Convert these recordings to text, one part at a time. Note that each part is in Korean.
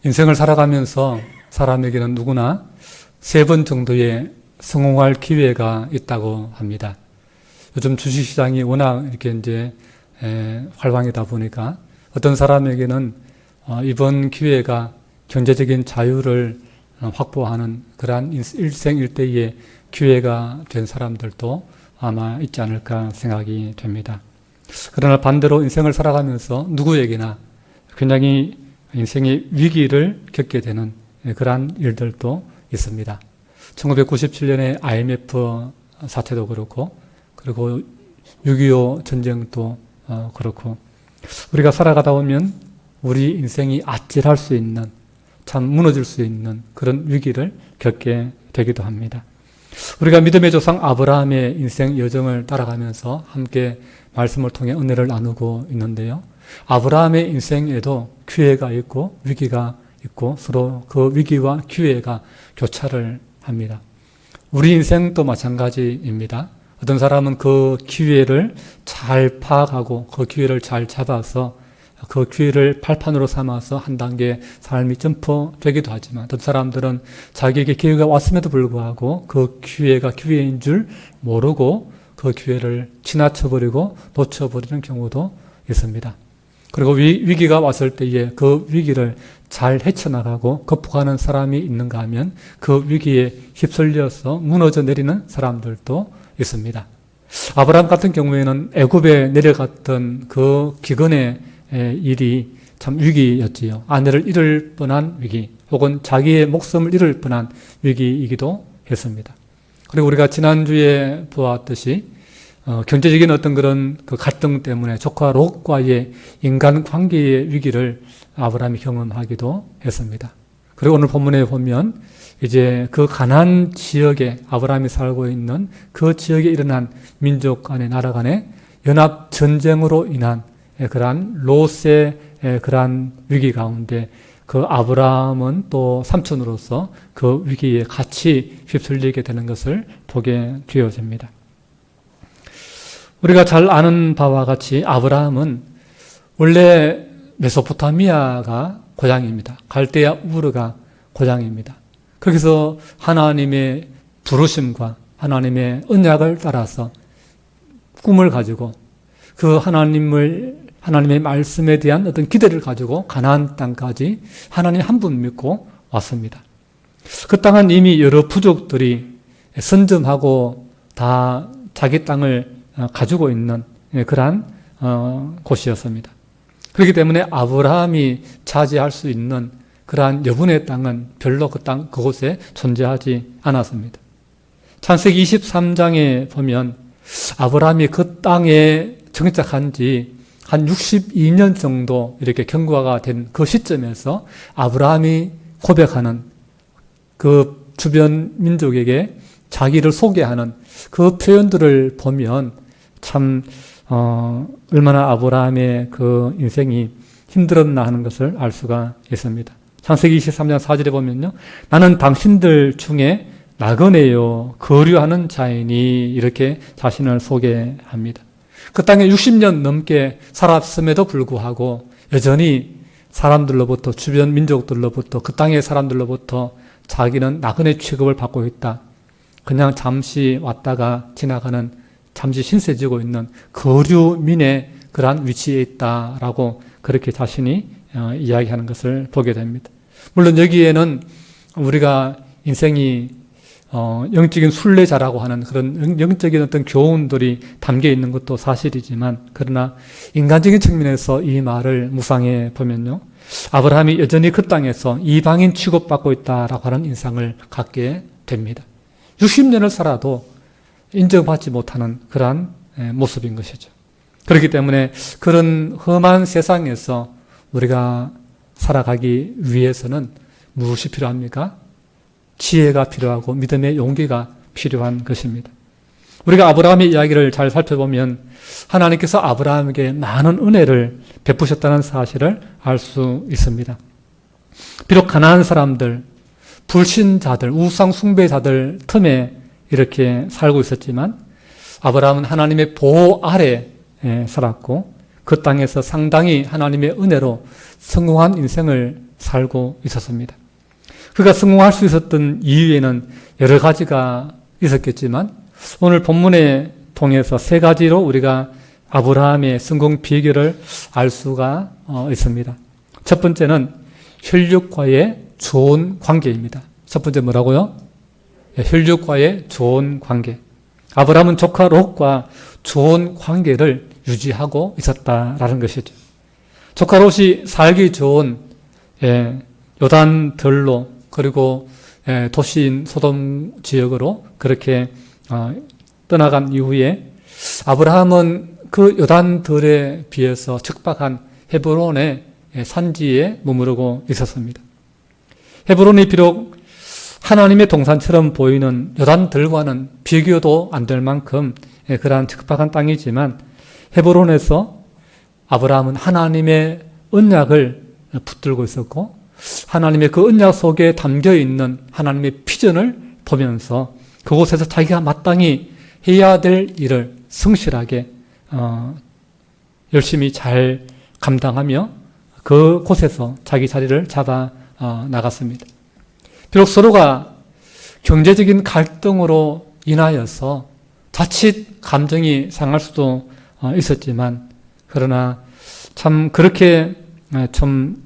인생을 살아가면서 사람에게는 누구나 3번 정도의 성공할 기회가 있다고 합니다. 요즘 주식시장이 워낙 이렇게 이제 활황이다 보니까 어떤 사람에게는 이번 기회가 경제적인 자유를 확보하는 그러한 일생일대의 기회가 된 사람들도 아마 있지 않을까 생각이 됩니다. 그러나 반대로 인생을 살아가면서 누구에게나 굉장히 인생의 위기를 겪게 되는 그러한 일들도 있습니다. 1997년에 IMF 사태도 그렇고, 그리고 6.25 전쟁도 그렇고, 우리가 살아가다 보면 우리 인생이 아찔할 수 있는, 참 무너질 수 있는 그런 위기를 겪게 되기도 합니다. 우리가 믿음의 조상 아브라함의 인생 여정을 따라가면서 함께 말씀을 통해 은혜를 나누고 있는데요. 아브라함의 인생에도 기회가 있고 위기가 있고 서로 그 위기와 기회가 교차를 합니다. 우리 인생도 마찬가지입니다. 어떤 사람은 그 기회를 잘 파악하고 그 기회를 잘 잡아서 그 기회를 발판으로 삼아서 한 단계 삶이 점프되기도 하지만 어떤 사람들은 자기에게 기회가 왔음에도 불구하고 그 기회가 기회인 줄 모르고 그 기회를 지나쳐버리고 놓쳐버리는 경우도 있습니다. 그리고 위기가 왔을 때에 그 위기를 잘 헤쳐나가고 극복하는 사람이 있는가 하면 그 위기에 휩쓸려서 무너져 내리는 사람들도 있습니다. 아브라함 같은 경우에는 애굽에 내려갔던 그 기근의 일이 참 위기였지요. 아내를 잃을 뻔한 위기, 혹은 자기의 목숨을 잃을 뻔한 위기이기도 했습니다. 그리고 우리가 지난주에 보았듯이 경제적인 어떤 그런 그 갈등 때문에 조카 롯과의 인간 관계의 위기를 아브라함이 경험하기도 했습니다. 그리고 오늘 본문에 보면 이제 그 가나안 지역에 아브라함이 살고 있는 그 지역에 일어난 민족 간의 나라 간의 연합 전쟁으로 인한 그러한 롯의 그러한 위기 가운데 그 아브라함은 또 삼촌으로서 그 위기에 같이 휩쓸리게 되는 것을 보게 되어집니다. 우리가 잘 아는 바와 같이 아브라함은 원래 메소포타미아가 고향입니다. 갈대아 우르가 고향입니다. 거기서 하나님의 부르심과 하나님의 언약을 따라서 꿈을 가지고 그 하나님의 말씀에 대한 어떤 기대를 가지고 가나안 땅까지 하나님 한 분 믿고 왔습니다. 그 땅은 이미 여러 부족들이 선점하고 다 자기 땅을 가지고 있는 그러한 곳이었습니다. 그렇기 때문에 아브라함이 차지할 수 있는 그러한 여분의 땅은 별로 그곳에 존재하지 않았습니다. 창세기 23장에 보면 아브라함이 그 땅에 정착한 지 한 62년 정도 이렇게 경과가 된 그 시점에서 아브라함이 고백하는 그 주변 민족에게 자기를 소개하는 그 표현들을 보면 참 얼마나 아브라함의 그 인생이 힘들었나 하는 것을 알 수가 있습니다. 창세기 23장 4절에 보면요, 나는 당신들 중에 나그네요 거류하는 자이니 이렇게 자신을 소개합니다. 그 땅에 60년 넘게 살았음에도 불구하고 여전히 사람들로부터, 주변 민족들로부터, 그 땅의 사람들로부터 자기는 나그네 취급을 받고 있다. 그냥 잠시 왔다가 지나가는, 잠시 신세지고 있는 거류민의 그러한 위치에 있다라고 그렇게 자신이 이야기하는 것을 보게 됩니다. 물론 여기에는 우리가 인생이 영적인 순례자라고 하는 그런 영적인 어떤 교훈들이 담겨 있는 것도 사실이지만, 그러나 인간적인 측면에서 이 말을 묵상해 보면요, 아브라함이 여전히 그 땅에서 이방인 취급받고 있다라고 하는 인상을 갖게 됩니다. 60년을 살아도 인정받지 못하는 그러한 모습인 것이죠. 그렇기 때문에 그런 험한 세상에서 우리가 살아가기 위해서는 무엇이 필요합니까? 지혜가 필요하고 믿음의 용기가 필요한 것입니다. 우리가 아브라함의 이야기를 잘 살펴보면 하나님께서 아브라함에게 많은 은혜를 베푸셨다는 사실을 알 수 있습니다. 비록 가난한 사람들, 불신자들, 우상 숭배자들 틈에 이렇게 살고 있었지만 아브라함은 하나님의 보호 아래 살았고 그 땅에서 상당히 하나님의 은혜로 성공한 인생을 살고 있었습니다. 그가 성공할 수 있었던 이유에는 여러 가지가 있었겠지만 오늘 본문에 통해서 세 가지로 우리가 아브라함의 성공 비결을 알 수가 있습니다. 첫 번째는 혈육과의 좋은 관계입니다. 첫 번째 뭐라고요? 혈육과의 좋은 관계. 아브라함은 조카 롯과 좋은 관계를 유지하고 있었다라는 것이죠. 조카 롯이 살기 좋은 요단들로 그리고 도시인 소돔 지역으로 그렇게 떠나간 이후에 아브라함은 그 요단들에 비해서 척박한 헤브론의 산지에 머무르고 있었습니다. 헤브론이 비록 하나님의 동산처럼 보이는 요단들과는 비교도 안 될 만큼 그러한 척박한 땅이지만 헤브론에서 아브라함은 하나님의 언약을 붙들고 있었고 하나님의 그 언약 속에 담겨 있는 하나님의 비전을 보면서 그곳에서 자기가 마땅히 해야 될 일을 성실하게 열심히 잘 감당하며 그곳에서 자기 자리를 잡아 나갔습니다. 비록 서로가 경제적인 갈등으로 인하여서 자칫 감정이 상할 수도 있었지만 그러나 참 그렇게 좀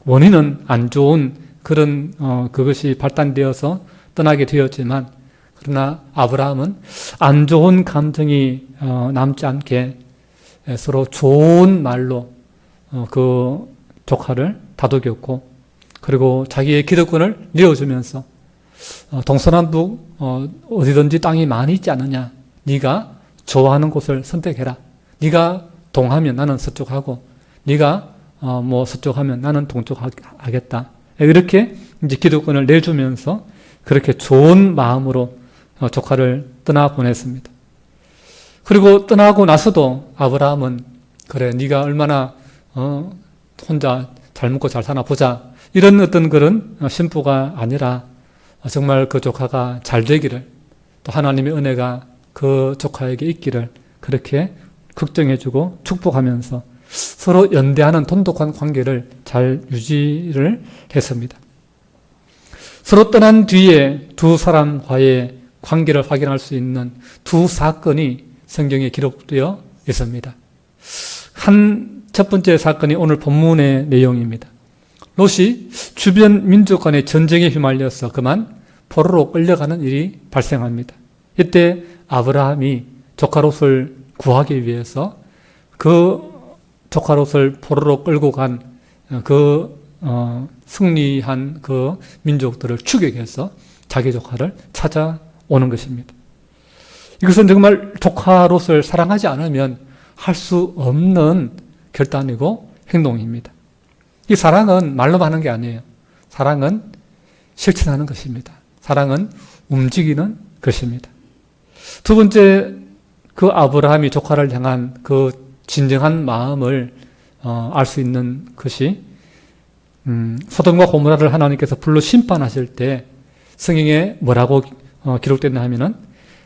원인은 안 좋은 그런 그것이 발단되어서 떠나게 되었지만 그러나 아브라함은 안 좋은 감정이 남지 않게 서로 좋은 말로 그 조카를 다독였고 그리고 자기의 기득권을 내어주면서 동서남북 어디든지 땅이 많이 있지 않느냐. 네가 좋아하는 곳을 선택해라. 네가 동하면 나는 서쪽하고 네가 뭐 서쪽하면 나는 동쪽하겠다. 이렇게 이제 기득권을 내주면서 그렇게 좋은 마음으로 조카를 떠나 보냈습니다. 그리고 떠나고 나서도 아브라함은 그래 네가 얼마나 혼자 잘 먹고 잘 사나 보자 이런 어떤 그런 심부가 아니라 정말 그 조카가 잘 되기를 또 하나님의 은혜가 그 조카에게 있기를 그렇게 걱정해주고 축복하면서 서로 연대하는 돈독한 관계를 잘 유지를 했습니다. 서로 떠난 뒤에 두 사람과의 관계를 확인할 수 있는 두 사건이 성경에 기록되어 있습니다. 첫 번째 사건이 오늘 본문의 내용입니다. 롯이 주변 민족 간의 전쟁에 휘말려서 그만 포로로 끌려가는 일이 발생합니다. 이때 아브라함이 조카 롯을 구하기 위해서 그 조카 롯을 포로로 끌고 간 승리한 그 민족들을 추격해서 자기 조카를 찾아오는 것입니다. 이것은 정말 조카 롯을 사랑하지 않으면 할 수 없는 결단이고 행동입니다. 이 사랑은 말로 하는 게 아니에요. 사랑은 실천하는 것입니다. 사랑은 움직이는 것입니다. 두 번째, 그 아브라함이 조카를 향한 그 진정한 마음을 알 수 있는 것이 소돔과 고모라를 하나님께서 불로 심판하실 때 성경에 뭐라고 기록됐나 하면은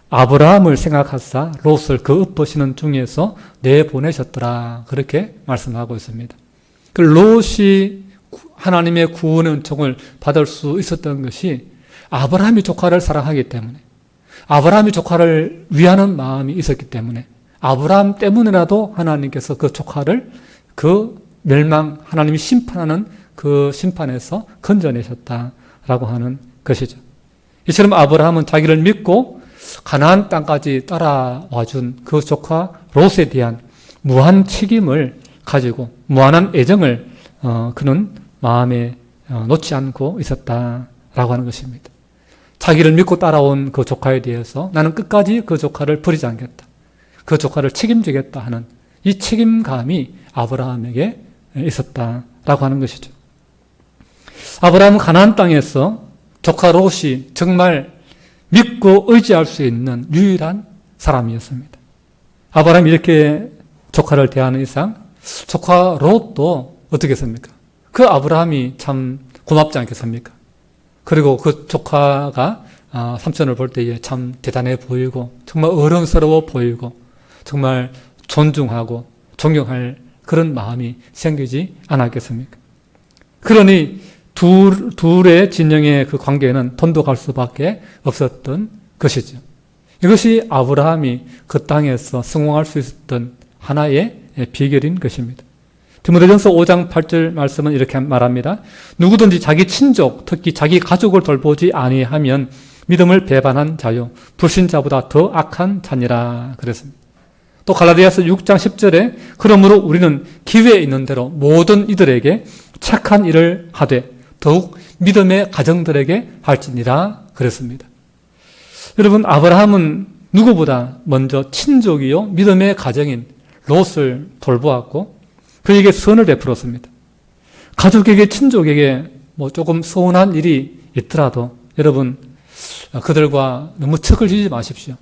아브라함을 생각하사 롯을 그 엎으시는 중에서 내보내셨더라 그렇게 말씀하고 있습니다. 그 롯이 하나님의 구원의 은총을 받을 수 있었던 것이 아브라함이 조카를 사랑하기 때문에 아브라함이 조카를 위하는 마음이 있었기 때문에 아브라함 때문에라도 하나님께서 그 조카를 그 하나님이 심판하는 그 심판에서 건져내셨다라고 하는 것이죠. 이처럼 아브라함은 자기를 믿고 가나안 땅까지 따라와준 그 조카 롯에 대한 무한 책임을 가지고 무한한 애정을 그는 마음에 놓지 않고 있었다라고 하는 것입니다. 자기를 믿고 따라온 그 조카에 대해서 나는 끝까지 그 조카를 버리지 않겠다. 그 조카를 책임지겠다 하는 이 책임감이 아브라함에게 있었다라고 하는 것이죠. 아브라함은 가나안 땅에서 조카 롯이 정말 믿고 의지할 수 있는 유일한 사람이었습니다. 아브라함이 이렇게 조카를 대하는 이상 조카 롯도 어떻게 했습니까? 그 아브라함이 참 고맙지 않겠습니까? 그리고 그 조카가 삼촌을 볼 때에 참 대단해 보이고 정말 어른스러워 보이고 정말 존중하고 존경할 그런 마음이 생기지 않았겠습니까? 그러니 둘의 진영의 그 관계는 돈독할 수밖에 없었던 것이죠. 이것이 아브라함이 그 땅에서 성공할 수 있었던 하나의 비결인 것입니다. 디모데전서 5장 8절 말씀은 이렇게 말합니다. 누구든지 자기 친족, 특히 자기 가족을 돌보지 아니하면 믿음을 배반한 자요 불신자보다 더 악한 자니라 그랬습니다. 또 갈라디아서 6장 10절에 그러므로 우리는 기회에 있는 대로 모든 이들에게 착한 일을 하되 더욱 믿음의 가정들에게 할지니라 그랬습니다. 여러분, 아브라함은 누구보다 먼저 친족이요 믿음의 가정인 롯을 돌보았고 그에게 선을 베풀었습니다. 가족에게 친족에게 조금 서운한 일이 있더라도 여러분 그들과 너무 척을 지지 마십시오.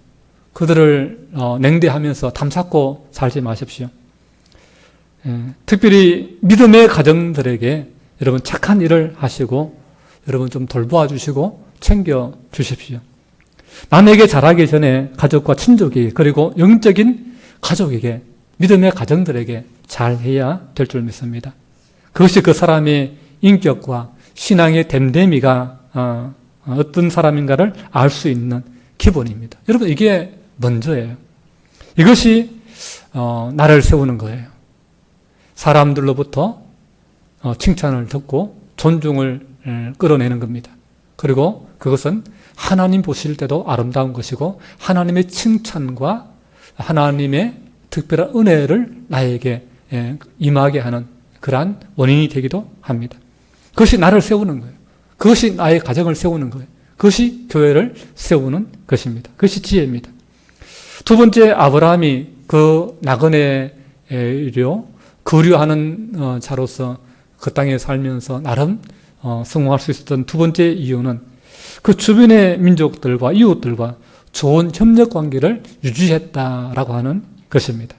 그들을 냉대하면서 탐잡고 살지 마십시오. 특별히 믿음의 가정들에게 여러분 착한 일을 하시고 여러분 좀 돌보아 주시고 챙겨 주십시오. 남에게 잘하기 전에 가족과 친족이 그리고 영적인 가족에게 믿음의 가정들에게 잘해야 될 줄 믿습니다. 그것이 그 사람의 인격과 신앙의 됨됨이가 어떤 사람인가를 알 수 있는 기본입니다. 여러분 이게 먼저예요. 이것이 나를 세우는 거예요. 사람들로부터 칭찬을 듣고 존중을 끌어내는 겁니다. 그리고 그것은 하나님 보실 때도 아름다운 것이고 하나님의 칭찬과 하나님의 특별한 은혜를 나에게 임하게 하는 그러한 원인이 되기도 합니다. 그것이 나를 세우는 거예요. 그것이 나의 가정을 세우는 거예요. 그것이 교회를 세우는 것입니다. 그것이 지혜입니다. 두 번째, 아브라함이 그 나그네로 거류하는 자로서 그 땅에 살면서 나름 성공할 수 있었던 두 번째 이유는 그 주변의 민족들과 이웃들과 좋은 협력 관계를 유지했다라고 하는 것입니다.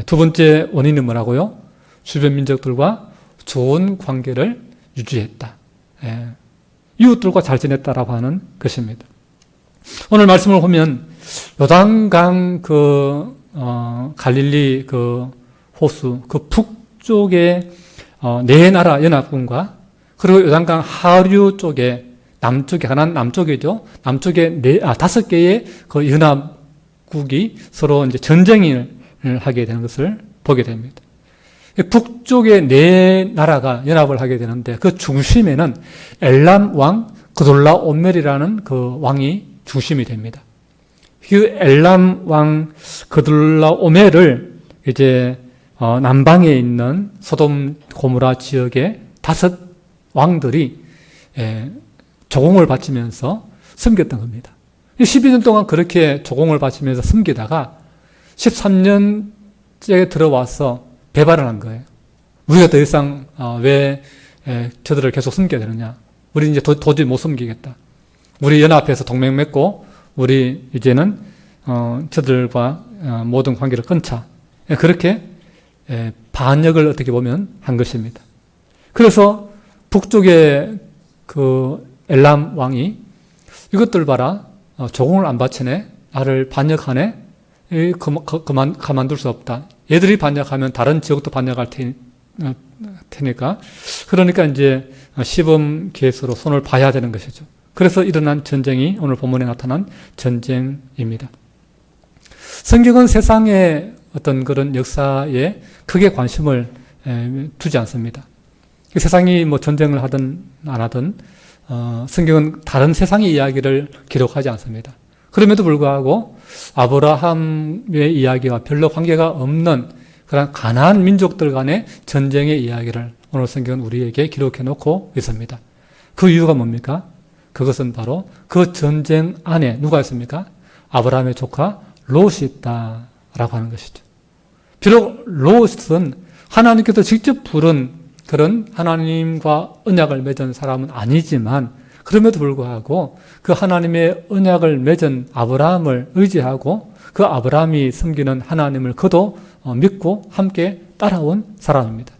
두 번째 원인은 뭐라고요? 주변 민족들과 좋은 관계를 유지했다. 이웃들과 잘 지냈다라고 하는 것입니다. 오늘 말씀을 보면 요단강 갈릴리 호수 북쪽에 네 나라 연합군과 그리고 요단강 하류 쪽에 가나안 남쪽이죠. 남쪽에 5개의 그 연합국이 서로 이제 전쟁을 하게 되는 것을 보게 됩니다. 북쪽에 네 나라가 연합을 하게 되는데 그 중심에는 엘람 왕 그돌라오멜이라는 그 왕이 중심이 됩니다. 그 엘람 왕 그돌라오멜을 이제 남방에 있는 소돔 고모라 지역의 5 왕들이 조공을 바치면서 섬겼던 겁니다. 12년 동안 그렇게 조공을 바치면서 섬기다가 13년째 들어와서 배반을 한 거예요. 우리가 더 이상 왜 저들을 계속 섬겨야 되느냐. 우리 이제 도저히 못 섬기겠다. 우리 연합해서 동맹 맺고 우리 이제는 저들과 모든 관계를 끊자. 그렇게 반역을 어떻게 보면 한 것입니다. 그래서 북쪽의 그 엘람 왕이 이것들 봐라. 조공을 안 바치네. 나를 반역하네. 가만둘 수 없다. 얘들이 반역하면 다른 지역도 반역할 테니까. 그러니까 이제 시범 계수로 손을 봐야 되는 것이죠. 그래서 일어난 전쟁이 오늘 본문에 나타난 전쟁입니다. 성경은 세상의 어떤 그런 역사에 크게 관심을 두지 않습니다. 세상이 전쟁을 하든 안 하든 성경은 다른 세상의 이야기를 기록하지 않습니다. 그럼에도 불구하고 아브라함의 이야기와 별로 관계가 없는 그런 가나안 민족들 간의 전쟁의 이야기를 오늘 성경은 우리에게 기록해 놓고 있습니다. 그 이유가 뭡니까? 그것은 바로 그 전쟁 안에 누가 있습니까? 아브라함의 조카 롯이 있다라고 하는 것이죠. 비록 롯은 하나님께서 직접 부른 그런 하나님과 언약을 맺은 사람은 아니지만 그럼에도 불구하고 그 하나님의 언약을 맺은 아브라함을 의지하고 그 아브라함이 섬기는 하나님을 그도 믿고 함께 따라온 사람입니다.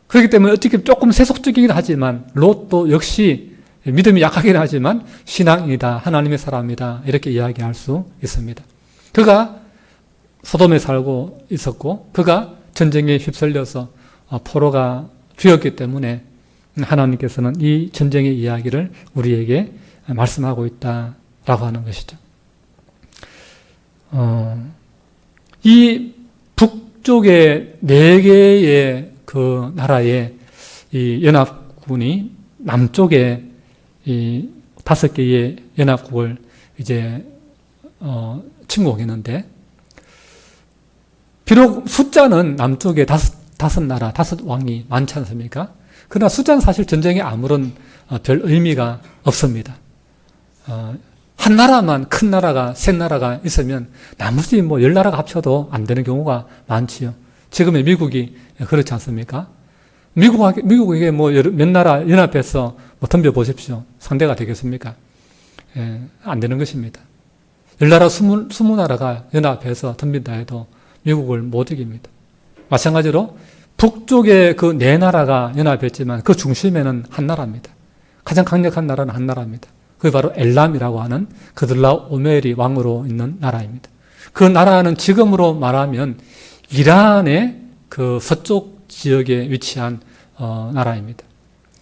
그렇기 때문에 어떻게 조금 세속적이긴 하지만 롯도 역시 믿음이 약하긴 하지만 신앙이다, 하나님의 사람이다 이렇게 이야기할 수 있습니다. 그가 소돔에 살고 있었고 그가 전쟁에 휩쓸려서 포로가 되었기 때문에 하나님께서는 이 전쟁의 이야기를 우리에게 말씀하고 있다라고 하는 것이죠. 이 북쪽의 4개의 그 나라의 이 연합군이 남쪽에 이 5개의 연합국을 이제 침공했는데, 비록 숫자는 남쪽에 다섯 나라, 5왕이 많지 않습니까? 그러나 숫자는 사실 전쟁에 아무런 별 의미가 없습니다. 한 나라만, 큰 나라가, 셋 나라가 있으면 나머지 10나라가 합쳐도 안 되는 경우가 많지요. 지금의 미국이 그렇지 않습니까? 미국에게 몇 나라 연합해서 덤벼보십시오. 상대가 되겠습니까? 안 되는 것입니다. 10나라, 20나라가 연합해서 덤빈다 해도 미국을 못 이깁니다. 마찬가지로 북쪽에 그 4나라가 연합했지만 그 중심에는 한 나라입니다. 가장 강력한 나라는 한 나라입니다. 그게 바로 엘람이라고 하는 그들라오멜이 왕으로 있는 나라입니다. 그 나라는 지금으로 말하면 이란의 그 서쪽 지역에 위치한 나라입니다.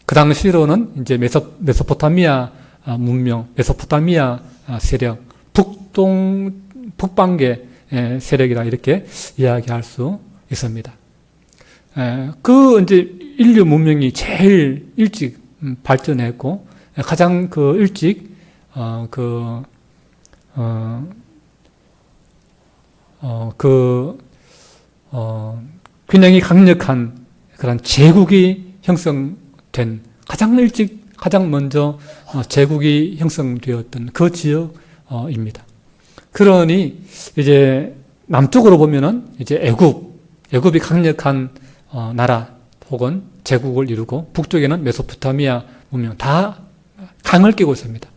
그 당시로는 이제 메소포타미아 문명, 메소포타미아 세력, 북방계 세력이라 이렇게 이야기할 수 있습니다. 그 이제 인류 문명이 제일 일찍 발전했고 가장 그 일찍 굉장히 강력한 그런 제국이 형성된 가장 먼저 제국이 형성되었던 그 지역입니다. 그러니 이제 남쪽으로 보면은 이제 애굽이 강력한 나라 혹은 제국을 이루고, 북쪽에는 메소포타미아 문명, 다 강을 끼고 있습니다.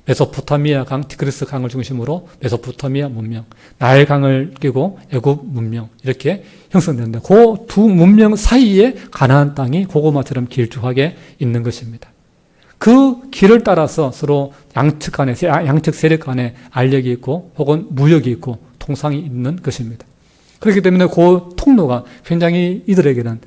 메소포타미아 강, 티그리스 강을 중심으로 메소포타미아 문명, 나일 강을 끼고 애굽 문명, 이렇게 형성되는데 그 두 문명 사이에 가나안 땅이 고구마처럼 길쭉하게 있는 것입니다. 그 길을 따라서 서로 양측 세력 간에 알력이 있고 혹은 무역이 있고 통상이 있는 것입니다. 그렇기 때문에 그 통로가 굉장히 이들에게는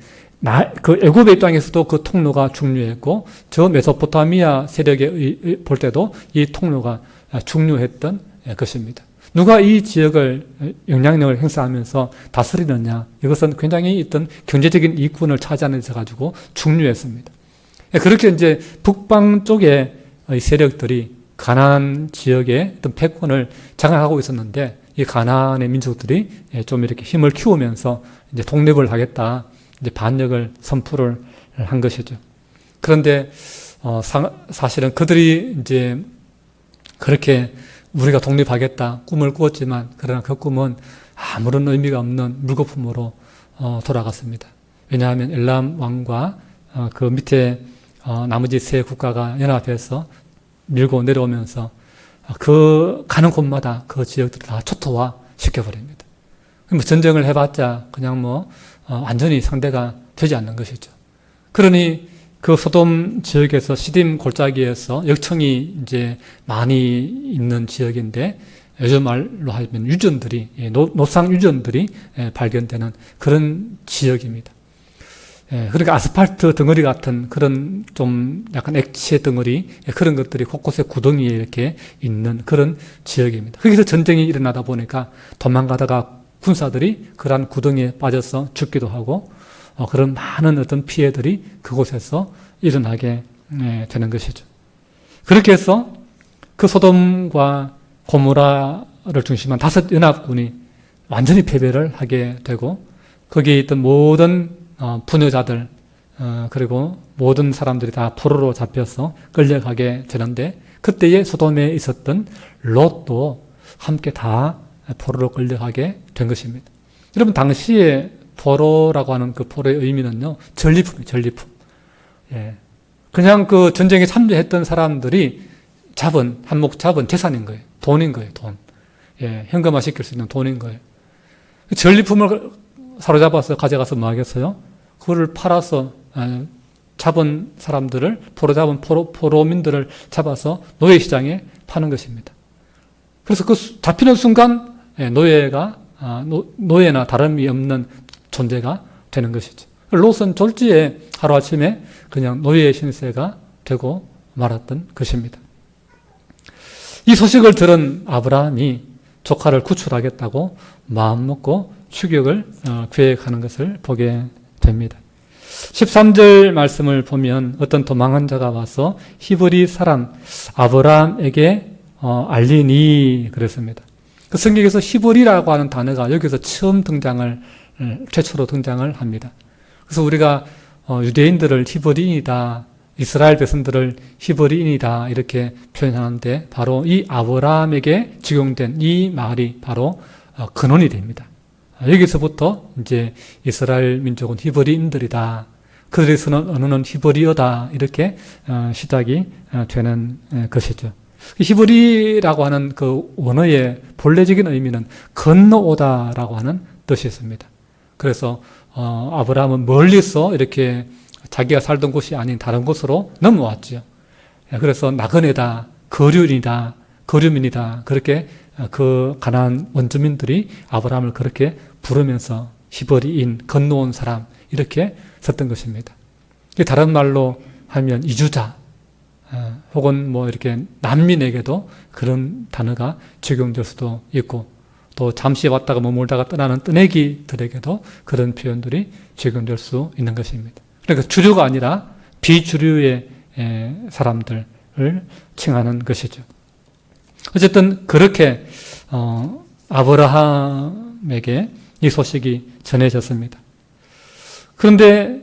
그 애굽의 입장에서도 그 통로가 중요했고, 저 메소포타미아 세력에 볼 때도 이 통로가 중요했던 것입니다. 누가 이 지역을 영향력을 행사하면서 다스리느냐, 이것은 굉장히 어떤 경제적인 이권을 차지하는 데 가지고 중요했습니다. 그렇게 이제 북방 쪽의 세력들이 가나안 지역의 어떤 패권을 장악하고 있었는데, 이 가나안의 민족들이 좀 이렇게 힘을 키우면서 이제 독립을 하겠다, 이제 반역을 선포를 한 것이죠. 그런데 사실은 그들이 이제 그렇게 우리가 독립하겠다 꿈을 꾸었지만, 그러나 그 꿈은 아무런 의미가 없는 물거품으로 돌아갔습니다. 왜냐하면 엘람 왕과 그 밑에 나머지 세 국가가 연합해서 밀고 내려오면서 그 가는 곳마다 그 지역들을 다 초토화 시켜버립니다. 전쟁을 해봤자 그냥 완전히 상대가 되지 않는 것이죠. 그러니 그 소돔 지역에서 시딤 골짜기에서 역청이 이제 많이 있는 지역인데, 요즘 말로 하면 유전들이, 노상 유전들이 발견되는 그런 지역입니다. 그러니까 아스팔트 덩어리 같은 그런 좀 약간 액체 덩어리, 그런 것들이 곳곳에 구덩이에 이렇게 있는 그런 지역입니다. 거기서 전쟁이 일어나다 보니까 도망가다가 군사들이 그러한 구덩이에 빠져서 죽기도 하고, 그런 많은 어떤 피해들이 그곳에서 일어나게 되는 것이죠. 그렇게 해서 그 소돔과 고모라를 중심한 5 연합군이 완전히 패배를 하게 되고, 거기에 있던 모든 부녀자들 그리고 모든 사람들이 다 포로로 잡혀서 끌려가게 되는데, 그때에 소돔에 있었던 롯도 함께 다 포로로 끌려가게 된 것입니다. 여러분, 당시에 포로라고 하는 그 포로의 의미는요, 전리품. 그냥 그 전쟁에 참여했던 사람들이 한몫 잡은 재산인 거예요. 돈인 거예요, 돈. 현금화 시킬 수 있는 돈인 거예요. 전리품을 사로잡아서 가져가서 뭐 하겠어요? 그거를 팔아서 잡은 사람들을, 포로민들을 잡아서 노예시장에 파는 것입니다. 그래서 그 잡히는 순간 노예나 다름이 없는 존재가 되는 것이죠. 롯은 졸지에 하루아침에 그냥 노예 신세가 되고 말았던 것입니다. 이 소식을 들은 아브라함이 조카를 구출하겠다고 마음먹고 추격을 계획하는 것을 보게 됩니다. 13절 말씀을 보면 어떤 도망한 자가 와서 히브리 사람 아브라함에게 알리니 그랬습니다. 그 성경에서 히브리라고 하는 단어가 여기서 최초로 등장을 합니다. 그래서 우리가 유대인들을 히브리인이다, 이스라엘 백성들을 히브리인이다 이렇게 표현하는데 바로 이 아브라함에게 적용된 이 말이 바로 근원이 됩니다. 여기서부터 이제 이스라엘 민족은 히브리인들이다. 그들의 언어는 히브리어다. 이렇게 시작이 되는 것이죠. 히브리라고 하는 그 원어의 본래적인 의미는 건너오다라고 하는 뜻이 있습니다. 그래서 아브라함은 멀리서 이렇게 자기가 살던 곳이 아닌 다른 곳으로 넘어왔죠. 그래서 나그네다, 거류민이다. 그렇게 그 가나안 원주민들이 아브라함을 그렇게 부르면서 히브리인, 건너온 사람 이렇게 썼던 것입니다. 다른 말로 하면 이주자 혹은 뭐 이렇게 난민에게도 그런 단어가 적용될 수도 있고 또 잠시 왔다가 머물다가 떠나는 떠내기들에게도 그런 표현들이 적용될 수 있는 것입니다. 그러니까 주류가 아니라 비주류의 사람들을 칭하는 것이죠. 어쨌든 그렇게 아브라함에게 이 소식이 전해졌습니다. 그런데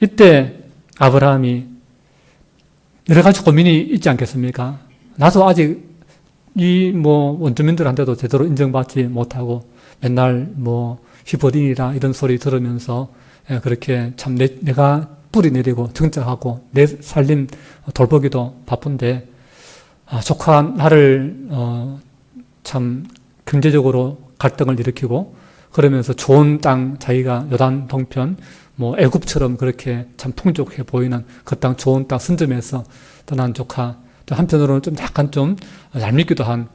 이때 아브라함이 여러 가지 고민이 있지 않겠습니까? 나도 아직 이 원주민들한테도 제대로 인정받지 못하고 맨날 히브리인이라 이런 소리 들으면서 그렇게 참 내가 뿌리 내리고 정착하고 내 살림 돌보기도 바쁜데 조카 나를 참 경제적으로 갈등을 일으키고 그러면서 좋은 땅 자기가 요단 동편 애굽처럼 그렇게 참 풍족해 보이는 그 땅 좋은 땅 선점해서 떠난 조카 또 한편으로는 좀 약간 좀 얄밉기도 한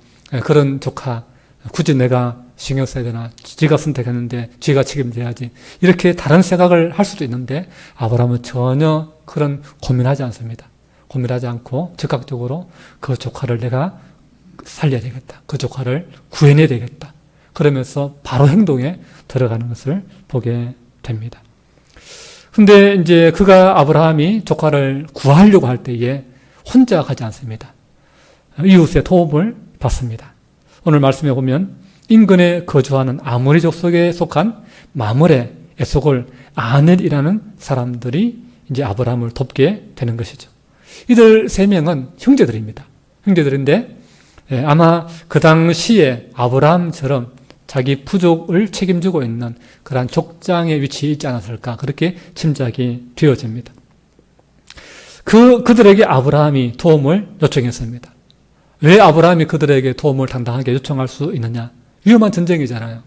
그런 조카 굳이 내가 신경 써야 되나 지가 선택했는데 지가 책임져야지 이렇게 다른 생각을 할 수도 있는데 아브라함은 전혀 그런 고민하지 않습니다. 고민하지 않고 즉각적으로 그 조카를 내가 살려야 되겠다. 그 조카를 구해내야 되겠다. 그러면서 바로 행동에 들어가는 것을 보게 됩니다. 근데 이제 아브라함이 조카를 구하려고 할 때에 혼자 가지 않습니다. 이웃의 도움을 받습니다. 오늘 말씀에 보면 인근에 거주하는 아모리 족속에 속한 마므레, 에속을, 아넬이라는 사람들이 이제 아브라함을 돕게 되는 것이죠. 이들 세 명은 형제들입니다. 형제들인데 아마 그 당시에 아브라함처럼 자기 부족을 책임지고 있는 그러한 족장의 위치에 있지 않았을까 그렇게 짐작이 되어집니다. 그들에게 아브라함이 도움을 요청했습니다. 왜 아브라함이 그들에게 도움을 당당하게 요청할 수 있느냐? 위험한 전쟁이잖아요.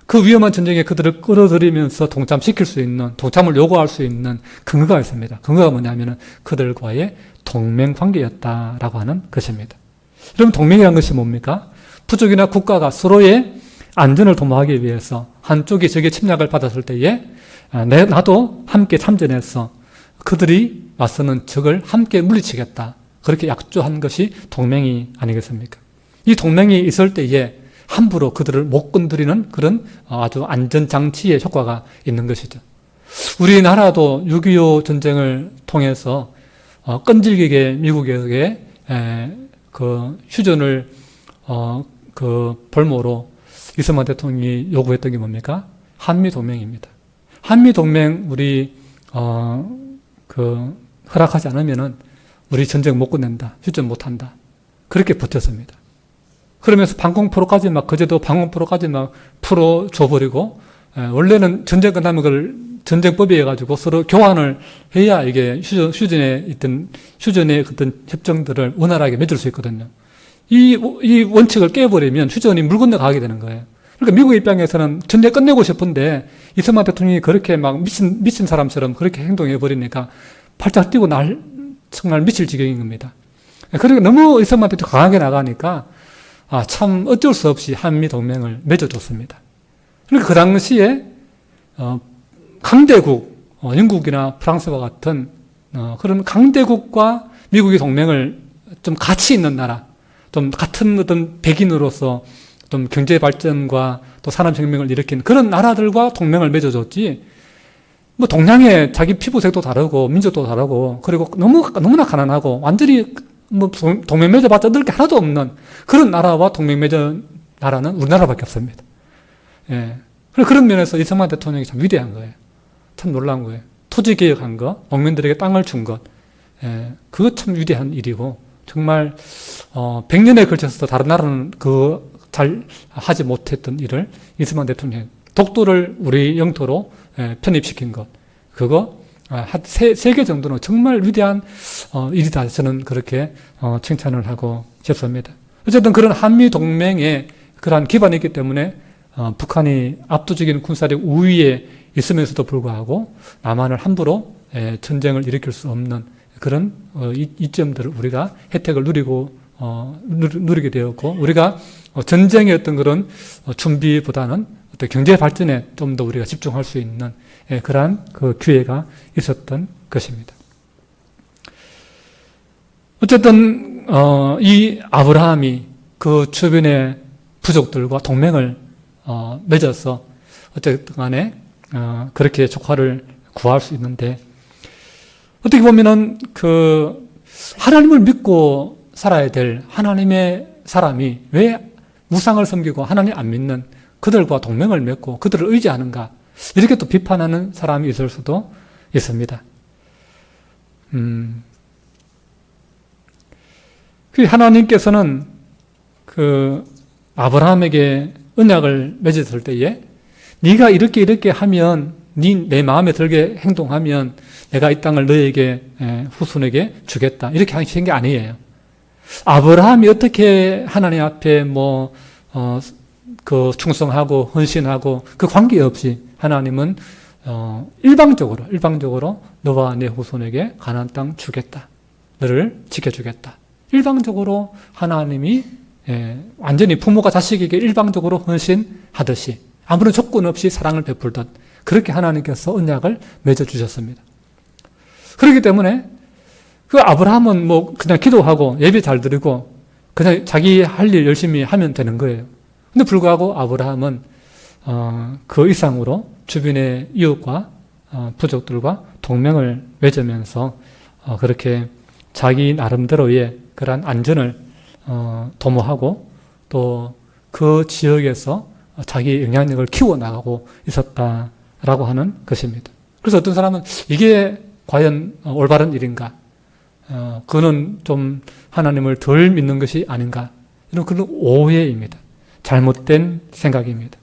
그 위험한 전쟁에 그들을 끌어들이면서 동참시킬 수 있는, 동참을 요구할 수 있는 근거가 있습니다. 근거가 뭐냐면은 그들과의 동맹 관계였다라고 하는 것입니다. 그럼 동맹이라는 것이 뭡니까? 부족이나 국가가 서로의 안전을 도모하기 위해서 한쪽이 적의 침략을 받았을 때에 나도 함께 참전해서 그들이 맞서는 적을 함께 물리치겠다. 그렇게 약조한 것이 동맹이 아니겠습니까? 이 동맹이 있을 때에 함부로 그들을 못 건드리는 그런 아주 안전장치의 효과가 있는 것이죠. 우리나라도 6.25 전쟁을 통해서 끈질기게 미국에게 그 휴전을 그 볼모로 이승만 대통령이 요구했던 게 뭡니까? 한미동맹입니다. 한미동맹 우리 허락하지 않으면은 우리 전쟁 못 끝낸다. 휴전 못 한다. 그렇게 버텼습니다. 그러면서 방공포로까지 그제도 방공포로까지 풀어줘버리고, 원래는 전쟁 끝나면 그걸 전쟁법에 해가지고 서로 교환을 해야 이게 휴전의 어떤 협정들을 원활하게 맺을 수 있거든요. 이 원칙을 깨버리면 휴전이 물 건너가게 되는 거예요. 그러니까 미국 입장에서는 전쟁 끝내고 싶은데 이승만 대통령이 그렇게 미친 사람처럼 그렇게 행동해버리니까 팔짝 뛰고 정말 미칠 지경인 겁니다. 그러니까 너무 이승만 대통령이 강하게 나가니까 참 어쩔 수 없이 한미동맹을 맺어줬습니다. 그러니까 그 당시에 강대국, 영국이나 프랑스와 같은 그런 강대국과 미국의 동맹을 좀 가치 있는 나라, 좀 같은 어떤 백인으로서 좀 경제 발전과 또 산업혁명을 일으킨 그런 나라들과 동맹을 맺어줬지, 뭐 동양의 자기 피부색도 다르고 민족도 다르고 그리고 너무나 가난하고 완전히 뭐 동맹 맺어봤자 얻을 게 하나도 없는 그런 나라와 동맹 맺은 나라는 우리나라밖에 없습니다. 예. 그런 면에서 이승만 대통령이 참 위대한 거예요. 참 놀라운 거예요. 토지 개혁한 거, 농민들에게 땅을 준 것, 예. 그거 참 위대한 일이고 정말 100년에 걸쳐서 다른 나라는 잘 하지 못했던 일을 이승만 대통령이 독도를 우리 영토로 편입시킨 것, 그거 한 3개 정도는 정말 위대한 일이다. 저는 그렇게 칭찬을 하고 싶습니다. 어쨌든 그런 한미 동맹의 그러한 기반이 있기 때문에 북한이 압도적인 군사력 우위에 있으면서도 불구하고 남한을 함부로 전쟁을 일으킬 수 없는 그런 이점들을 우리가 혜택을 누리게 되었고, 우리가 전쟁의 어떤 그런 준비보다는 어떤 경제 발전에 좀 더 우리가 집중할 수 있는 그러한 그 기회가 있었던 것입니다. 어쨌든 이 아브라함이 그 주변의 부족들과 동맹을 맺어서 어쨌든 간에 그렇게 조카를 구할 수 있는데, 어떻게 보면은 그 하나님을 믿고 살아야 될 하나님의 사람이 왜 우상을 섬기고 하나님 안 믿는 그들과 동맹을 맺고 그들을 의지하는가, 이렇게 또 비판하는 사람이 있을 수도 있습니다. 그 하나님께서는 그 아브라함에게 언약을 맺었을 때에 네가 이렇게 하면, 내 마음에 들게 행동하면 내가 이 땅을 너에게 후손에게 주겠다, 이렇게 하신 게 아니에요. 아브라함이 어떻게 하나님 앞에 충성하고 헌신하고 그 관계없이 하나님은 일방적으로 너와 내 후손에게 가나안 땅 주겠다, 너를 지켜주겠다, 일방적으로 하나님이 완전히 부모가 자식에게 일방적으로 헌신하듯이 아무런 조건 없이 사랑을 베풀듯 그렇게 하나님께서 언약을 맺어주셨습니다. 그렇기 때문에 그 아브라함은 그냥 기도하고 예배 잘 드리고 그냥 자기 할 일 열심히 하면 되는 거예요. 근데 불구하고 아브라함은 그 이상으로 주변의 이웃과 부족들과 동맹을 맺으면서 그렇게 자기 나름대로의 그러한 안전을 도모하고 또 그 지역에서 자기 영향력을 키워나가고 있었다라고 하는 것입니다. 그래서 어떤 사람은 이게 과연 올바른 일인가? 그는 좀 하나님을 덜 믿는 것이 아닌가? 이런 그런 오해입니다. 잘못된 생각입니다.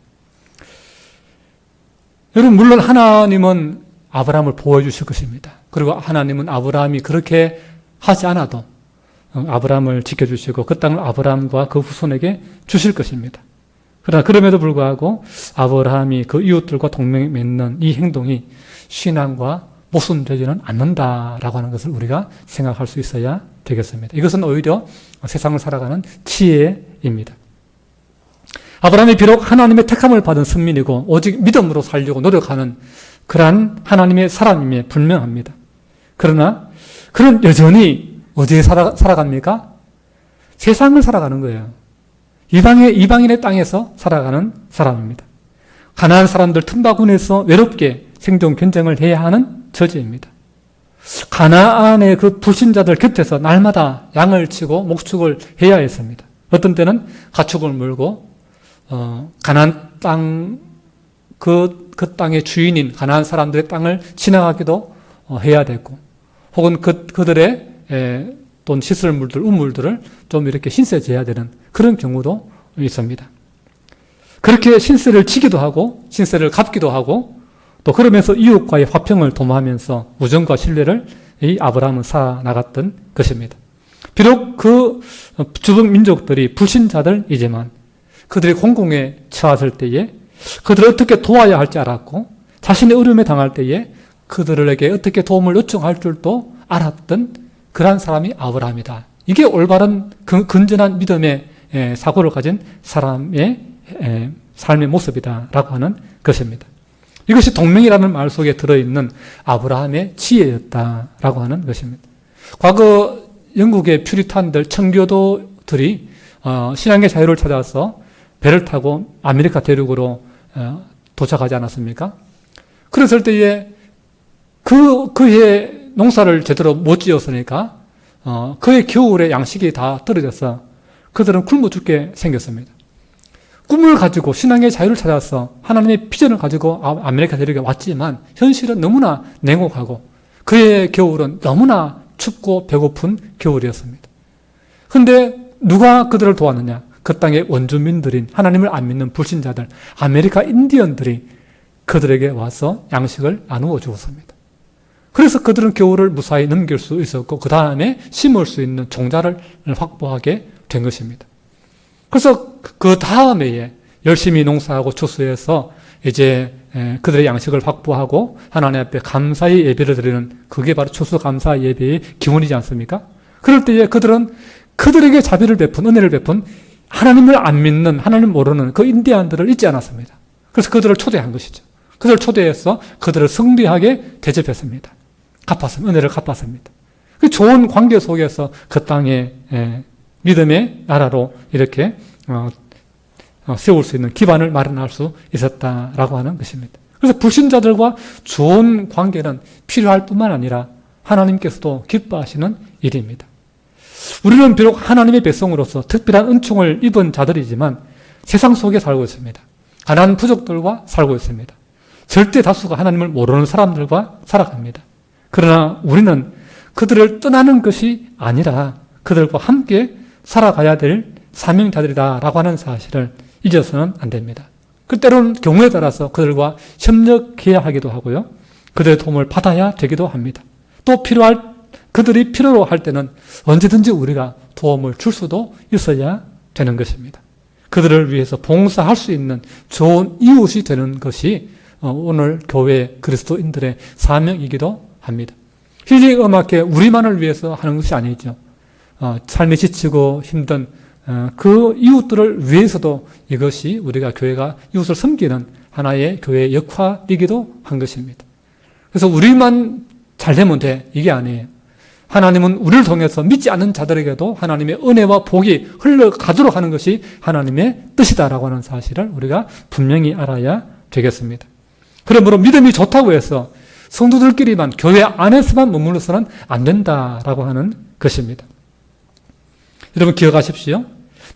여러분, 물론 하나님은 아브라함을 보호해주실 것입니다. 그리고 하나님은 아브라함이 그렇게 하지 않아도 아브라함을 지켜주시고 그 땅을 아브라함과 그 후손에게 주실 것입니다. 그러나 그럼에도 불구하고 아브라함이 그 이웃들과 동맹 맺는 이 행동이 신앙과 모순되지는 않는다라고 하는 것을 우리가 생각할 수 있어야 되겠습니다. 이것은 오히려 세상을 살아가는 지혜입니다. 아브라함이 비록 하나님의 택함을 받은 선민이고 오직 믿음으로 살려고 노력하는 그러한 하나님의 사람임에 분명합니다. 그러나 그는 여전히 어디에 살아갑니까? 세상을 살아가는 거예요. 이방인의 땅에서 살아가는 사람입니다. 가난한 사람들 틈바구니에서 외롭게 생존 경쟁을 해야 하는 처지입니다. 가나안의 그 불신자들 곁에서 날마다 양을 치고 목축을 해야 했습니다. 어떤 때는 가축을 몰고 가나안 땅 그 땅의 주인인 가나안 사람들의 땅을 지나가기도 해야 되고, 혹은 그들의 또 시설물들, 우물들을 좀 이렇게 신세져야 되는 그런 경우도 있습니다. 그렇게 신세를 지기도 하고 신세를 갚기도 하고 또 그러면서 이웃과의 화평을 도모하면서 우정과 신뢰를 이 아브라함은 쌓아나갔던 것입니다. 비록 그 주변 민족들이 불신자들이지만 그들이 공공에 처했을 때에 그들을 어떻게 도와야 할지 알았고, 자신의 어려움에 당할 때에 그들에게 어떻게 도움을 요청할 줄도 알았던 그러한 사람이 아브라함이다. 이게 올바른 건전한 믿음의 사고를 가진 사람의 삶의 모습이다라고 하는 것입니다. 이것이 동맹이라는 말 속에 들어있는 아브라함의 지혜였다라고 하는 것입니다. 과거 영국의 퓨리탄들, 청교도들이 신앙의 자유를 찾아서 배를 타고 아메리카 대륙으로 도착하지 않았습니까? 그랬을 때에 그해 농사를 제대로 못 지었으니까 그해 겨울에 양식이 다 떨어져서 그들은 굶어 죽게 생겼습니다. 꿈을 가지고 신앙의 자유를 찾아서 하나님의 비전을 가지고 아메리카 대륙에 왔지만 현실은 너무나 냉혹하고 그해 겨울은 너무나 춥고 배고픈 겨울이었습니다. 그런데 누가 그들을 도왔느냐? 그 땅의 원주민들인 하나님을 안 믿는 불신자들, 아메리카 인디언들이 그들에게 와서 양식을 나누어 주었습니다. 그래서 그들은 겨울을 무사히 넘길 수 있었고 그 다음에 심을 수 있는 종자를 확보하게 된 것입니다. 그래서 그 다음 해에 열심히 농사하고 추수해서 이제 그들의 양식을 확보하고 하나님 앞에 감사의 예배를 드리는 그게 바로 추수감사 예배의 기원이지 않습니까? 그럴 때에 그들은 그들에게 자비를 베푼 은혜를 베푼 하나님을 안 믿는 하나님 모르는 그 인디안들을 잊지 않았습니다. 그래서 그들을 초대한 것이죠. 그들을 초대해서 그들을 성리하게 대접했습니다. 갚았습니다. 은혜를 갚았습니다. 그 좋은 관계 속에서 그 땅에 믿음의 나라로 이렇게 세울 수 있는 기반을 마련할 수 있었다라고 하는 것입니다. 그래서 불신자들과 좋은 관계는 필요할 뿐만 아니라 하나님께서도 기뻐하시는 일입니다. 우리는 비록 하나님의 백성으로서 특별한 은총을 입은 자들이지만 세상 속에 살고 있습니다. 가난한 부족들과 살고 있습니다. 절대 다수가 하나님을 모르는 사람들과 살아갑니다. 그러나 우리는 그들을 떠나는 것이 아니라 그들과 함께 살아가야 될 사명자들이다라고 하는 사실을 잊어서는 안 됩니다. 그 때로는 경우에 따라서 그들과 협력해야 하기도 하고요. 그들의 도움을 받아야 되기도 합니다. 또 그들이 필요로 할 때는 언제든지 우리가 도움을 줄 수도 있어야 되는 것입니다. 그들을 위해서 봉사할 수 있는 좋은 이웃이 되는 것이 오늘 교회 그리스도인들의 사명이기도 합니다. 힐링 음악회 우리만을 위해서 하는 것이 아니죠. 삶이 지치고 힘든 그 이웃들을 위해서도 이것이 우리가 교회가 이웃을 섬기는 하나의 교회의 역할이기도 한 것입니다. 그래서 우리만 잘 되면 돼. 이게 아니에요. 하나님은 우리를 통해서 믿지 않는 자들에게도 하나님의 은혜와 복이 흘러가도록 하는 것이 하나님의 뜻이다라고 하는 사실을 우리가 분명히 알아야 되겠습니다. 그러므로 믿음이 좋다고 해서 성도들끼리만 교회 안에서만 머물러서는 안 된다라고 하는 것입니다. 여러분 기억하십시오.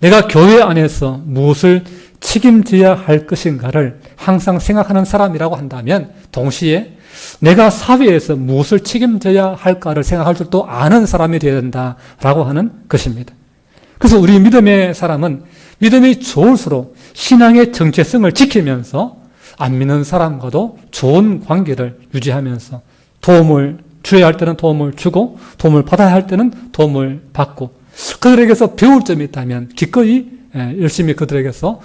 내가 교회 안에서 무엇을 책임져야 할 것인가를 항상 생각하는 사람이라고 한다면 동시에 내가 사회에서 무엇을 책임져야 할까를 생각할 줄도 아는 사람이 되어야 된다라고 하는 것입니다. 그래서 우리 믿음의 사람은 믿음이 좋을수록 신앙의 정체성을 지키면서 안 믿는 사람과도 좋은 관계를 유지하면서 도움을 줘야 할 때는 도움을 주고 도움을 받아야 할 때는 도움을 받고 그들에게서 배울 점이 있다면 기꺼이 열심히 그들에게서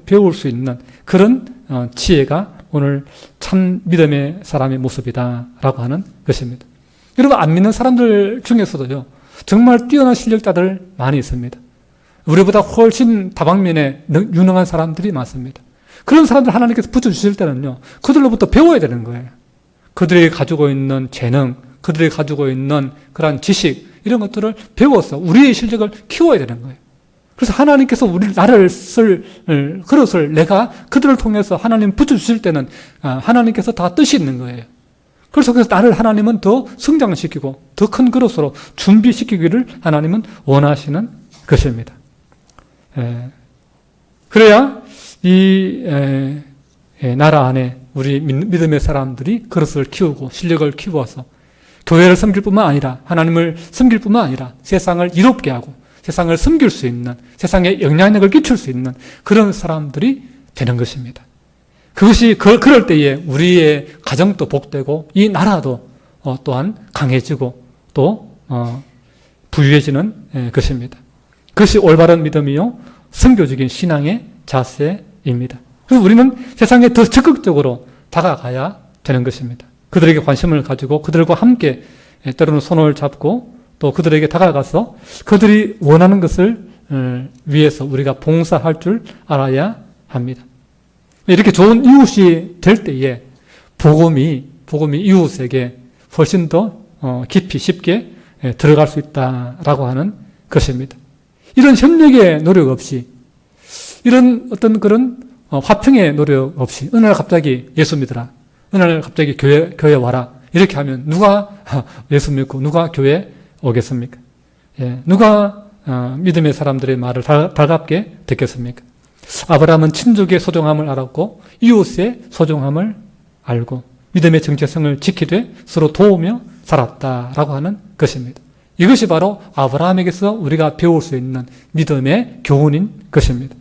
배울 수 있는 그런 지혜가 오늘 참 믿음의 사람의 모습이다라고 하는 것입니다. 여러분 안 믿는 사람들 중에서도요 정말 뛰어난 실력자들 많이 있습니다. 우리보다 훨씬 다방면에 유능한 사람들이 많습니다. 그런 사람들 하나님께서 붙여주실 때는요 그들로부터 배워야 되는 거예요. 그들이 가지고 있는 재능, 그들이 가지고 있는 그러한 지식 이런 것들을 배워서 우리의 실력을 키워야 되는 거예요. 그래서 하나님께서 나를 쓸 그릇을 내가 그들을 통해서 하나님 붙여주실 때는 하나님께서 다 뜻이 있는 거예요. 그래서 나를 하나님은 더 성장시키고 더 큰 그릇으로 준비시키기를 하나님은 원하시는 것입니다. 그래야 이 나라 안에 우리 믿음의 사람들이 그릇을 키우고 실력을 키워서 교회를 섬길 뿐만 아니라 하나님을 섬길 뿐만 아니라 세상을 이롭게 하고 세상을 섬길 수 있는 세상에 영향력을 끼칠 수 있는 그런 사람들이 되는 것입니다. 그것이 그럴 때에 우리의 가정도 복되고 이 나라도 또한 강해지고 또 부유해지는 것입니다. 그것이 올바른 믿음이요 선교적인 신앙의 자세입니다. 그래서 우리는 세상에 더 적극적으로 다가가야 되는 것입니다. 그들에게 관심을 가지고 그들과 함께 때로는 손을 잡고 또 그들에게 다가가서 그들이 원하는 것을 위해서 우리가 봉사할 줄 알아야 합니다. 이렇게 좋은 이웃이 될 때에 복음이 이웃에게 훨씬 더 깊이 쉽게 들어갈 수 있다라고 하는 것입니다. 이런 협력의 노력 없이, 이런 어떤 그런 화평의 노력 없이 어느 날 갑자기 예수 믿어라, 어느 날 갑자기 교회 와라, 이렇게 하면 누가 예수 믿고 누가 교회 오겠습니까? 누가 믿음의 사람들의 말을 달갑게 듣겠습니까? 아브라함은 친족의 소중함을 알았고 이웃의 소중함을 알고 믿음의 정체성을 지키되 서로 도우며 살았다라고 하는 것입니다. 이것이 바로 아브라함에게서 우리가 배울 수 있는 믿음의 교훈인 것입니다.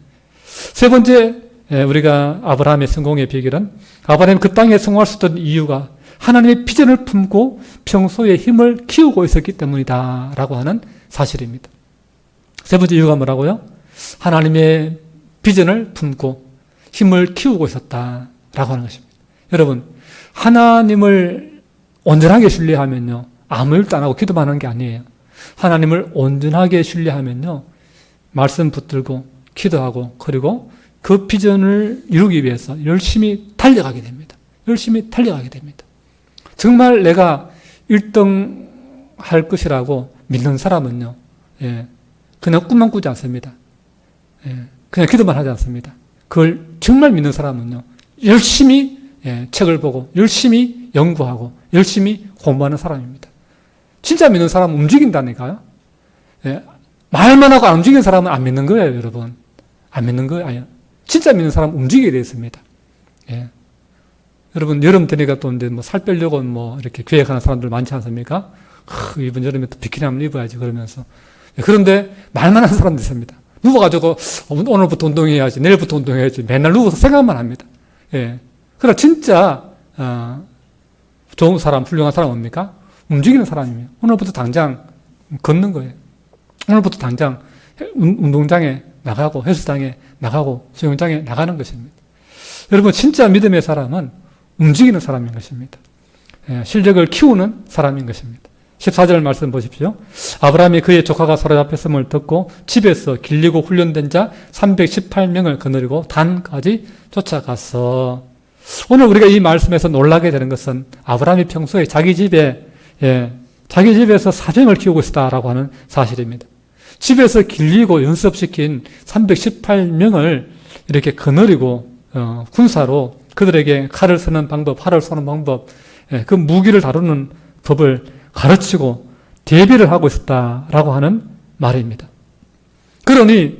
세 번째, 우리가 아브라함의 성공의 비결은 아브라함이 그 땅에 성공할 수 있던 이유가 하나님의 비전을 품고 평소에 힘을 키우고 있었기 때문이다 라고 하는 사실입니다. 세 번째 이유가 뭐라고요? 하나님의 비전을 품고 힘을 키우고 있었다라고 하는 것입니다. 여러분, 하나님을 온전하게 신뢰하면요, 아무 일도 안 하고 기도만 하는 게 아니에요. 하나님을 온전하게 신뢰하면요, 말씀 붙들고 기도하고 그리고 그 비전을 이루기 위해서 열심히 달려가게 됩니다. 열심히 달려가게 됩니다. 정말 내가 1등 할 것이라고 믿는 사람은요, 그냥 꿈만 꾸지 않습니다. 그냥 기도만 하지 않습니다. 그걸 정말 믿는 사람은요, 열심히 책을 보고 열심히 연구하고 열심히 공부하는 사람입니다. 진짜 믿는 사람은 움직인다니까요. 말만 하고 안 움직이는 사람은 안 믿는 거예요, 여러분. 안 믿는 거예요. 아니요. 진짜 믿는 사람은 움직이게 되어 있습니다. 여러분, 여름 되니까 또 이제 살 빼려고 이렇게 계획하는 사람들 많지 않습니까? 이번 여름에 또 비키니 한번 입어야지 그러면서. 그런데 말만 하는 사람도 있습니다. 누워가지고 오늘부터 운동해야지, 내일부터 운동해야지, 맨날 누워서 생각만 합니다. 그러나 진짜 좋은 사람, 훌륭한 사람 뭡니까? 움직이는 사람이에요. 오늘부터 당장 걷는 거예요. 오늘부터 당장 운동장에 나가고 헬스장에 나가고 수영장에 나가는 것입니다. 여러분, 진짜 믿음의 사람은 움직이는 사람인 것입니다. 실력을 키우는 사람인 것입니다. 14절 말씀 보십시오. 아브라함이 그의 조카가 사로잡혔음을 듣고 집에서 길리고 훈련된 자 318명을 거느리고 단까지 쫓아갔어. 오늘 우리가 이 말씀에서 놀라게 되는 것은 아브라함이 평소에 자기 집에서 사병을 키우고 있다라고 하는 사실입니다. 집에서 길리고 연습시킨 318명을 이렇게 거느리고 군사로 그들에게 칼을 쓰는 방법, 활을 쏘는 방법, 그 무기를 다루는 법을 가르치고 대비를 하고 있었다라고 하는 말입니다. 그러니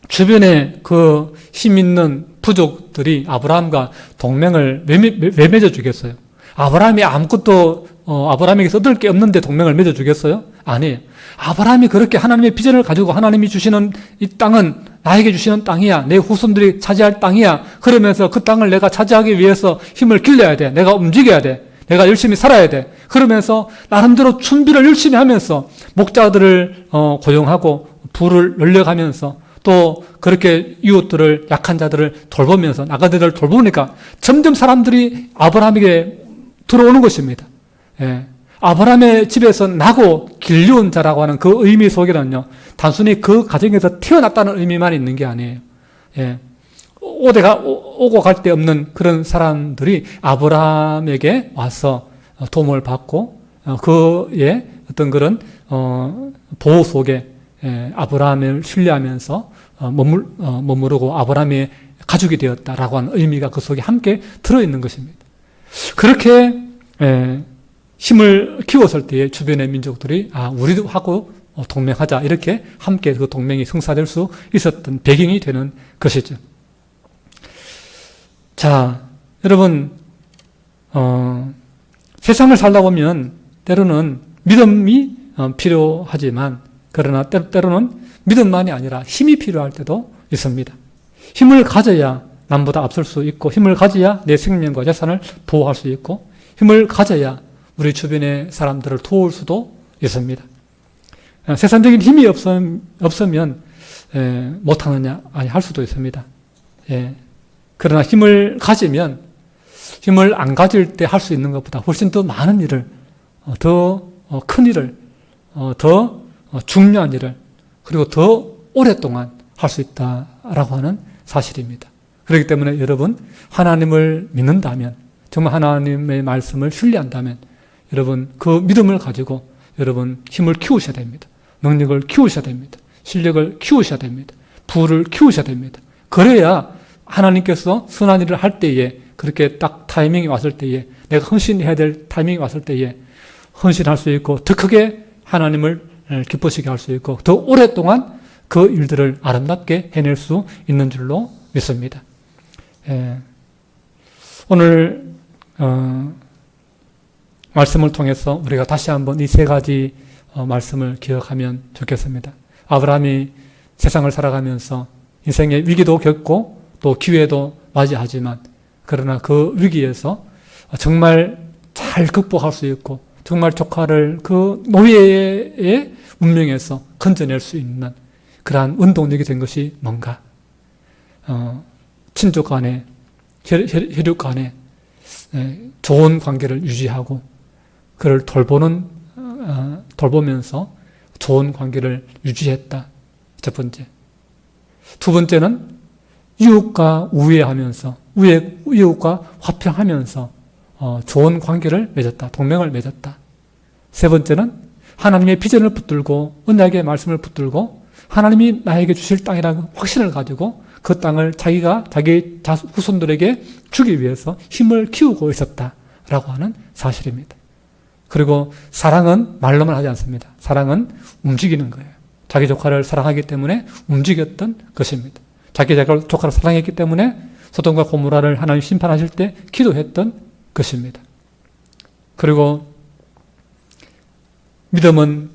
주변에 그 힘 있는 부족들이 아브라함과 동맹을 왜 맺어주겠어요? 아브라함이 아무것도 아브라함에게서 얻을 게 없는데 동맹을 맺어주겠어요? 아니에요. 아브라함이 그렇게 하나님의 비전을 가지고 하나님이 주시는 이 땅은 나에게 주시는 땅이야. 내 후손들이 차지할 땅이야. 그러면서 그 땅을 내가 차지하기 위해서 힘을 길러야 돼. 내가 움직여야 돼. 내가 열심히 살아야 돼. 그러면서 나름대로 준비를 열심히 하면서 목자들을 고용하고 부를 늘려가면서 또 그렇게 이웃들을, 약한 자들을 돌보면서 나가들을 돌보니까 점점 사람들이 아브라함에게 들어오는 것입니다. 아브라함의 집에서 나고 길리온 자라고 하는 그 의미 속에는요, 단순히 그 가정에서 태어났다는 의미만 있는 게 아니에요. 오고 갈 데 없는 그런 사람들이 아브라함에게 와서 도움을 받고 그의 어떤 그런 보호 속에 아브라함을 신뢰하면서 머무르고 아브라함의 가족이 되었다라고 하는 의미가 그 속에 함께 들어있는 것입니다. 그렇게 힘을 키웠을 때에 주변의 민족들이 우리도 하고 동맹하자, 이렇게 함께 그 동맹이 성사될 수 있었던 배경이 되는 것이죠. 자, 여러분, 세상을 살다 보면 때로는 믿음이 필요하지만, 그러나 때로는 믿음만이 아니라 힘이 필요할 때도 있습니다. 힘을 가져야 남보다 앞설 수 있고, 힘을 가져야 내 생명과 재산을 보호할 수 있고, 힘을 가져야 우리 주변의 사람들을 도울 수도 있습니다. 세상적인 힘이 없으면 못하느냐? 아니, 할 수도 있습니다. 그러나 힘을 가지면 힘을 안 가질 때 할 수 있는 것보다 훨씬 더 많은 일을, 더 큰 일을, 더 중요한 일을, 그리고 더 오랫동안 할 수 있다라고 하는 사실입니다. 그렇기 때문에 여러분, 하나님을 믿는다면, 정말 하나님의 말씀을 신뢰한다면 여러분 그 믿음을 가지고 여러분 힘을 키우셔야 됩니다. 능력을 키우셔야 됩니다. 실력을 키우셔야 됩니다. 부를 키우셔야 됩니다. 그래야 하나님께서 선한 일을 할 때에, 그렇게 딱 타이밍이 왔을 때에, 내가 헌신해야 될 타이밍이 왔을 때에 헌신할 수 있고 더 크게 하나님을 기쁘시게 할 수 있고 더 오랫동안 그 일들을 아름답게 해낼 수 있는 줄로 믿습니다. 오늘 말씀을 통해서 우리가 다시 한번 이 세 가지 말씀을 기억하면 좋겠습니다. 아브라함이 세상을 살아가면서 인생의 위기도 겪고 또 기회도 맞이하지만, 그러나 그 위기에서 정말 잘 극복할 수 있고 정말 조카를 그 노예의 운명에서 건져낼 수 있는 그러한 운동력이 된 것이 뭔가? 친족 간에, 혈육 간에 좋은 관계를 유지하고 그를 돌보면서 좋은 관계를 유지했다. 첫 번째. 두 번째는 이웃과 우애하면서, 이웃과 화평하면서 좋은 관계를 맺었다. 동맹을 맺었다. 세 번째는 하나님의 비전을 붙들고 언약의 말씀을 붙들고 하나님이 나에게 주실 땅이라는 확신을 가지고 그 땅을 자기 후손들에게 주기 위해서 힘을 키우고 있었다라고 하는 사실입니다. 그리고 사랑은 말로만 하지 않습니다. 사랑은 움직이는 거예요. 자기 조카를 사랑하기 때문에 움직였던 것입니다. 자기 조카를 사랑했기 때문에 소돔과 고모라를 하나님 심판하실 때 기도했던 것입니다. 그리고 믿음은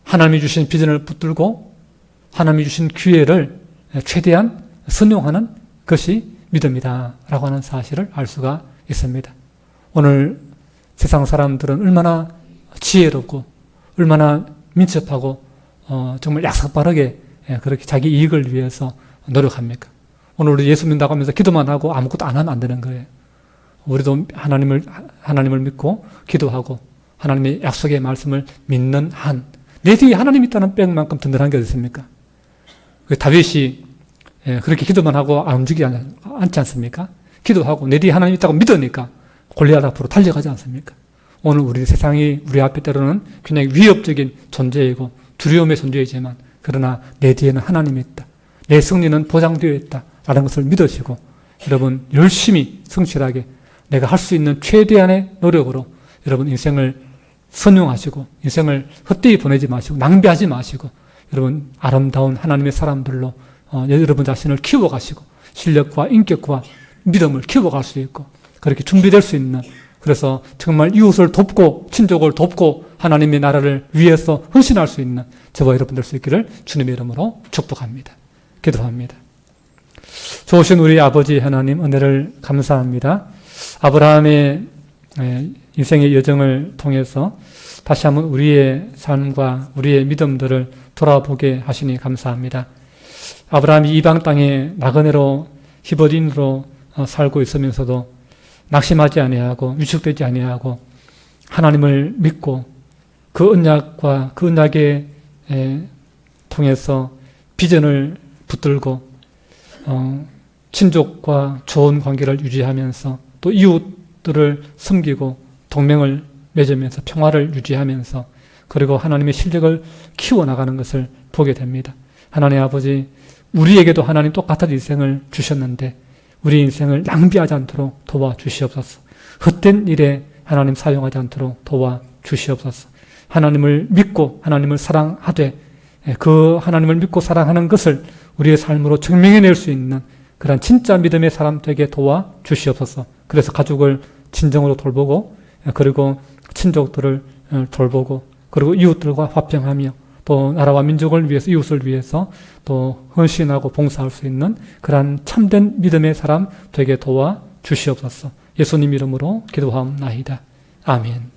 하나님이 주신 비전을 붙들고 하나님이 주신 기회를 최대한 선용하는 것이 믿음이다 라고 하는 사실을 알 수가 있습니다. 오늘 세상 사람들은 얼마나 지혜롭고 얼마나 민첩하고 정말 약삭빠르게 그렇게 자기 이익을 위해서 노력합니까? 오늘 우리 예수 믿는다고 하면서 기도만 하고 아무것도 안 하면 안 되는 거예요. 우리도 하나님을 믿고 기도하고 하나님의 약속의 말씀을 믿는 한, 내 뒤에 하나님 있다는 뺑만큼 든든한 게 어디 있습니까? 다윗이 그렇게 기도만 하고 안 움직이지 않지 않습니까? 기도하고 내 뒤에 하나님 있다고 믿으니까 골리앗 앞으로 달려가지 않습니까? 오늘 우리 세상이 우리 앞에 때로는 굉장히 위협적인 존재이고 두려움의 존재이지만, 그러나 내 뒤에는 하나님이 있다. 내 승리는 보장되어 있다. 라는 것을 믿으시고 여러분 열심히 성실하게 내가 할 수 있는 최대한의 노력으로 여러분 인생을 선용하시고 인생을 헛되이 보내지 마시고 낭비하지 마시고 여러분 아름다운 하나님의 사람들로 여러분 자신을 키워가시고 실력과 인격과 믿음을 키워갈 수 있고 그렇게 준비될 수 있는, 그래서 정말 이웃을 돕고 친족을 돕고 하나님의 나라를 위해서 헌신할 수 있는 저와 여러분 될 수 있기를 주님의 이름으로 축복합니다. 기도합니다. 좋으신 우리 아버지 하나님, 은혜를 감사합니다. 아브라함의 인생의 여정을 통해서 다시 한번 우리의 삶과 우리의 믿음들을 돌아보게 하시니 감사합니다. 아브라함이 이방 땅에 나그네로 히브리인으로 살고 있으면서도 낙심하지 아니하고 위축되지 아니하고 하나님을 믿고 그 언약과 그 언약에 통해서 비전을 붙들고 친족과 좋은 관계를 유지하면서 또 이웃들을 섬기고 동맹을 맺으면서 평화를 유지하면서 그리고 하나님의 실력을 키워나가는 것을 보게 됩니다. 하나님 아버지, 우리에게도 하나님 똑같은 인생을 주셨는데 우리 인생을 낭비하지 않도록 도와주시옵소서. 헛된 일에 하나님 사용하지 않도록 도와주시옵소서. 하나님을 믿고 하나님을 사랑하되 그 하나님을 믿고 사랑하는 것을 우리의 삶으로 증명해낼 수 있는 그런 진짜 믿음의 사람 되게 도와주시옵소서. 그래서 가족을 진정으로 돌보고 그리고 친족들을 돌보고 그리고 이웃들과 화평하며 또 나라와 민족을 위해서 이웃을 위해서 또 헌신하고 봉사할 수 있는 그러한 참된 믿음의 사람 되게 도와주시옵소서. 예수님 이름으로 기도하옵나이다. 아멘.